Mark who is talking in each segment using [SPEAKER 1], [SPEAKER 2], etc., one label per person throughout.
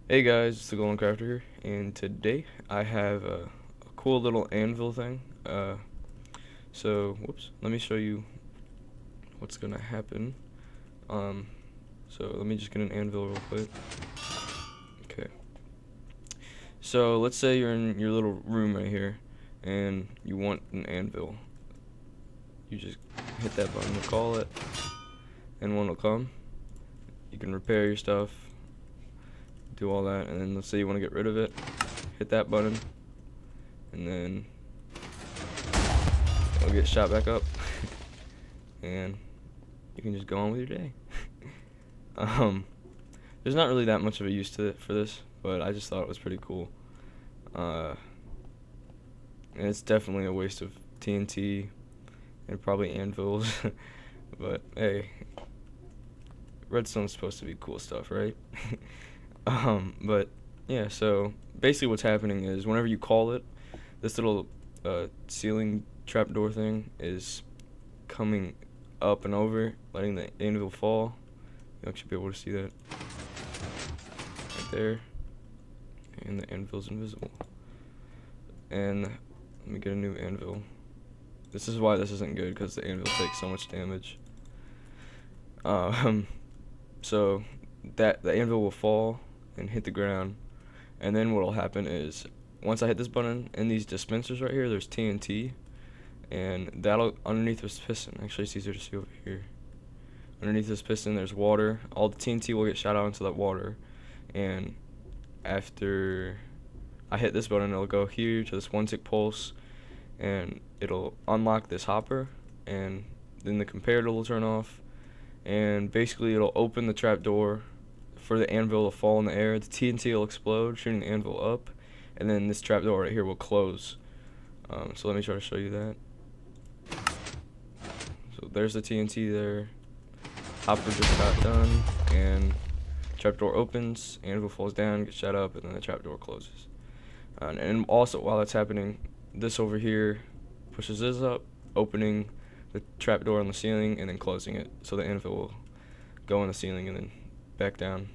[SPEAKER 1] Hey guys, it's the Golden Crafter here, and today I have a cool little anvil thing. Whoops, let me show you what's gonna happen. Um, let me just get an anvil real quick. Okay. So let's say you're in your little room right here, and you want an anvil. You just hit that button to call it, and one will come. You can repair your stuff, do all that, and then let's say you want to get rid of it. Hit that button, and then it'll get shot back up, and you can just go on with your day. um, there's not really that much of a use to it for this, but I just thought it was pretty cool. And it's definitely a waste of TNT and probably anvils, but hey, redstone's supposed to be cool stuff, right? But yeah, so basically what's happening is whenever you call it, this little ceiling trapdoor thing is coming up and over, letting the anvil fall. You'll actually be able to see that right there, and the anvil's invisible. And let me get a new anvil. This is why this isn't good, because the anvil takes so much damage. So that the anvil will fall and hit the ground, and then what'll happen is once I hit this button, in these dispensers right here, there's TNT, and that'll underneath this piston. Actually, it's easier to see over here. Underneath this piston, there's water. All the TNT will get shot out into that water, and after I hit this button, it'll go here to this 1 tick pulse, and it'll unlock this hopper, and then the comparator will turn off, and basically it'll open the trapdoor for the anvil to fall in the air. The TNT will explode, shooting the anvil up, and then this trapdoor right here will close. So let me try to show you that. So there's the TNT there. Hopper just got done, and trapdoor opens, anvil falls down, gets shot up, and then the trapdoor closes. And also, while that's happening, this over here pushes this up, opening the trapdoor on the ceiling, and then closing it, so the anvil will go on the ceiling and then back down.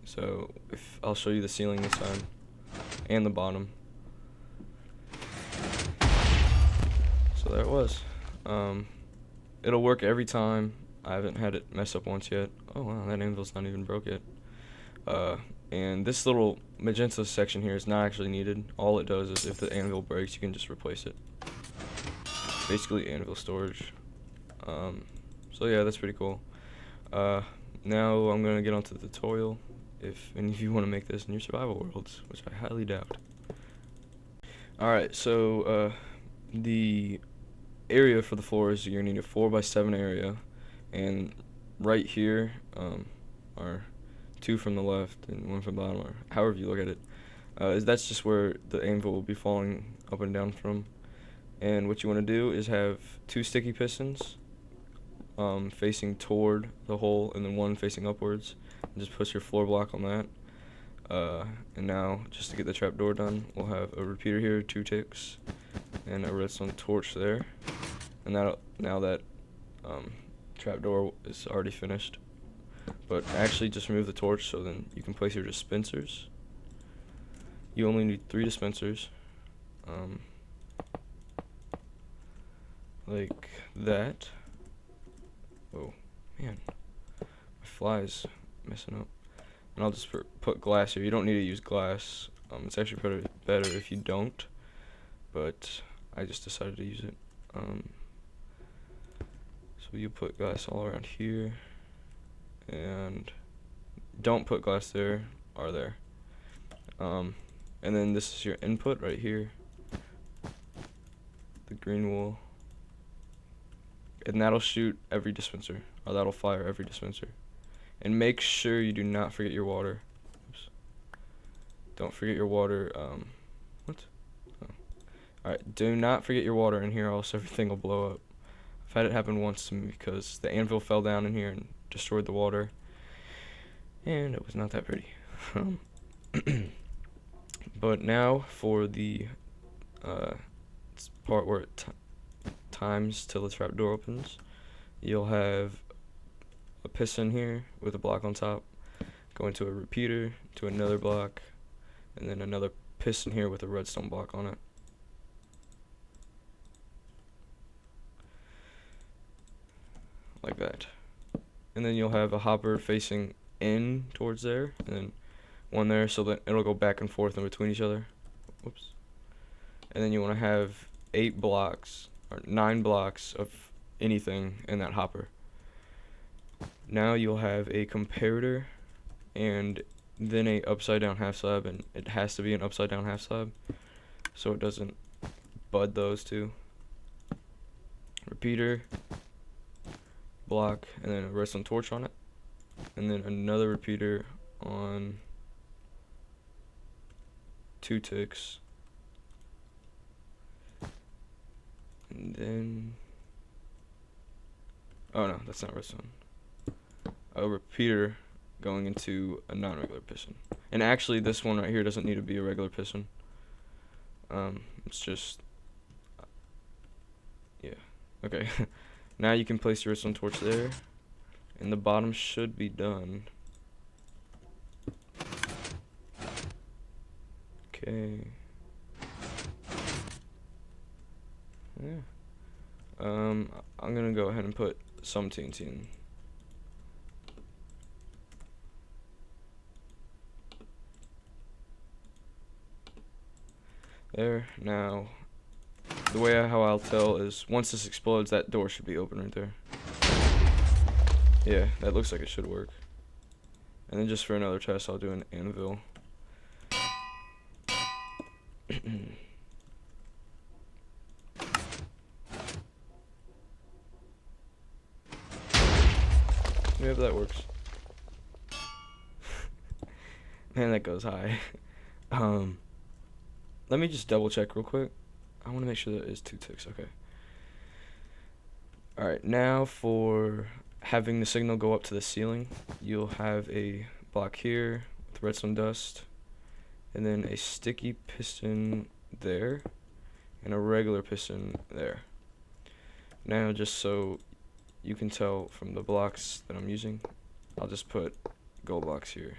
[SPEAKER 1] So if I'll show you the ceiling this time, and the bottom. So there it was. It'll work every time. I haven't had it mess up once yet. Oh wow, that anvil's not even broke yet. And this little magenta section here is not actually needed. All it does is if the anvil breaks, you can just replace it. Basically anvil storage. So yeah, that's pretty cool. Now I'm gonna get onto the tutorial. If any of you want to make this in your survival worlds, which I highly doubt. Alright, so the area for the floor is you're gonna need a 4x7 area, and right here are 2 from the left and 1 from the bottom, or however you look at it. That's just where the anvil will be falling up and down from. And what you want to do is have 2 sticky pistons facing toward the hole, and then 1 facing upwards, and just push your floor block on that. And now, just to get the trapdoor done, we'll have a repeater here, 2 ticks, and a redstone torch there. And now that trapdoor is already finished. But actually just remove the torch, so then you can place your dispensers. You only need 3 dispensers. Like that. Oh, man. My fly's messing up. And I'll just put glass here. You don't need to use glass. It's actually better if you don't. But I just decided to use it. So you put glass all around here. And don't put glass there or there. And then this is your input right here. The green wool. And that'll shoot every dispenser, or that'll fire every dispenser. And make sure you do not forget your water. Oops. Don't forget your water. What? Oh. Alright, do not forget your water in here, or else everything will blow up. I've had it happen once to me because the anvil fell down in here and destroyed the water, and it was not that pretty. But now for the part where it times till the trapdoor opens. You'll have a piston here with a block on top, go into a repeater, to another block, and then another piston here with a redstone block on it. Like that. And then you'll have a hopper facing in towards there, and then one there, so that it'll go back and forth in between each other. Whoops. And then you want to have 8 blocks or 9 blocks of anything in that hopper. Now you'll have a comparator and then a upside down half slab, and it has to be an upside down half slab so it doesn't bud those two. Repeater, block, and then a redstone torch on it, and then another repeater on 2 ticks, and then oh no, that's not redstone. A repeater going into a non-regular piston. And actually this one right here doesn't need to be a regular piston. It's just yeah, okay. Now you can place your redstone torch there, and the bottom should be done. Okay. Yeah. I'm gonna go ahead and put some TNT in. There. Now, the way how I'll tell is once this explodes, that door should be open right there. Yeah, that looks like it should work. And then just for another test, I'll do an anvil. Yeah, that works. Man, that goes high. Let me just double check real quick. I want to make sure that is 2 ticks. Okay. Alright, now for having the signal go up to the ceiling, you'll have a block here with redstone dust, and then a sticky piston there, and a regular piston there. Now, just so you can tell from the blocks that I'm using, I'll just put gold blocks here.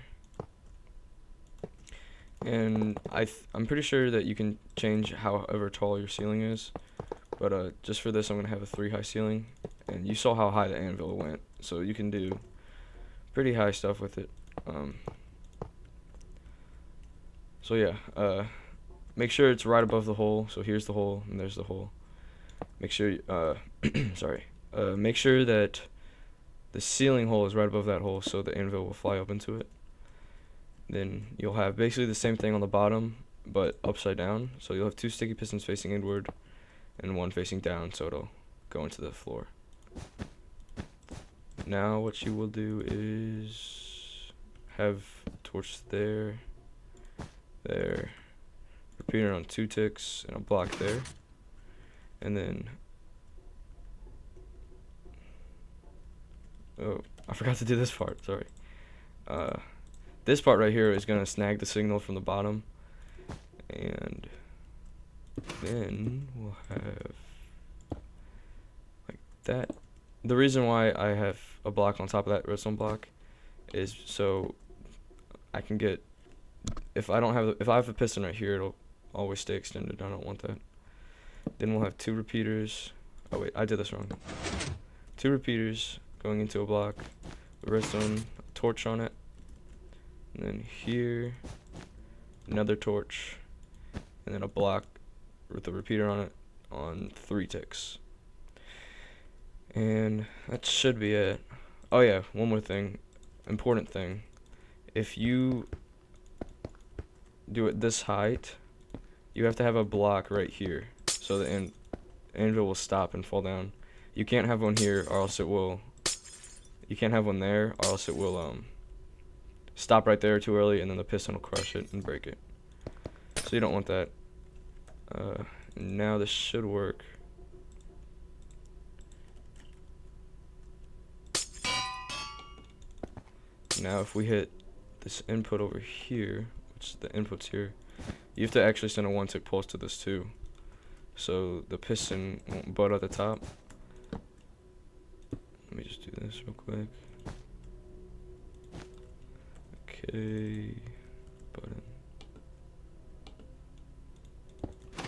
[SPEAKER 1] And I'm pretty sure that you can change however tall your ceiling is, but just for this I'm going to have a 3 high ceiling, and you saw how high the anvil went, so you can do pretty high stuff with it. So yeah, make sure it's right above the hole. So here's the hole and there's the hole. Make sure make sure that the ceiling hole is right above that hole so the anvil will fly up into it. Then you'll have basically the same thing on the bottom, but upside down. So you'll have 2 sticky pistons facing inward and 1 facing down, so it'll go into the floor. Now what you will do is have torch there, repeater on 2 ticks, and a block there. And then, oh, I forgot to do this part, sorry. This part right here is going to snag the signal from the bottom, and then we'll have like that. The reason why I have a block on top of that redstone block is so I can get, if I have a piston right here, it'll always stay extended. I don't want that. Then we'll have 2 repeaters. Oh wait, I did this wrong. 2 repeaters going into a block, a redstone torch on it. And then here, another torch, and then a block with a repeater on it on 3 ticks. And that should be it. Oh yeah, one more thing, important thing. If you do it this height, you have to have a block right here, so the anvil will stop and fall down. You can't have one here, or else it will. You can't have one there, or else it will stop right there too early, and then the piston will crush it and break it. So you don't want that. Now this should work. Now if we hit this input over here, which the input's here, you have to actually send a 1-tick pulse to this too, so the piston won't butt at the top. Let me just do this real quick. Okay, button.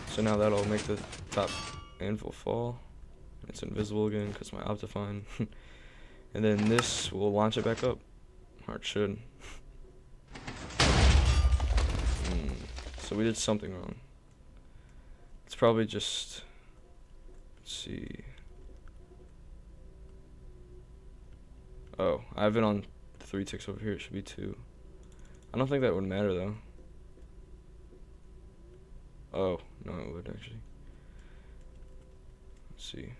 [SPEAKER 1] So now that'll make the top anvil fall. It's invisible again because my Optifine. And then this will launch it back up. Or it should. So we did something wrong. It's probably just, let's see. Oh, I have it on 3 ticks over here. It should be 2. I don't think that would matter though. Oh, no, it would actually. Let's see.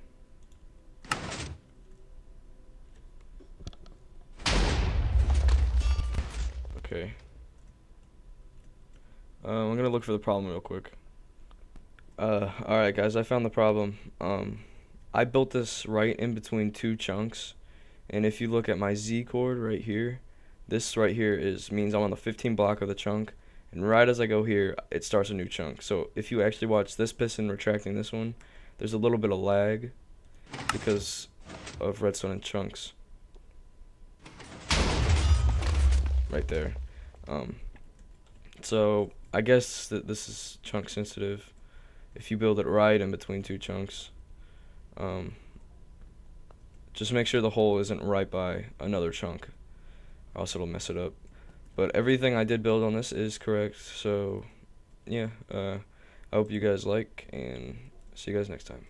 [SPEAKER 1] Okay. I'm gonna look for the problem real quick. Alright guys, I found the problem. I built this right in between 2 chunks, and if you look at my Z chord right here, this right here means I'm on the 15 block of the chunk, and right as I go here, it starts a new chunk. So if you actually watch this piston retracting this one, there's a little bit of lag because of redstone in chunks. Right there. So I guess that this is chunk sensitive. If you build it right in between 2 chunks, just make sure the hole isn't right by another chunk, or else it'll mess it up. But everything I did build on this is correct, so yeah, I hope you guys like, and see you guys next time.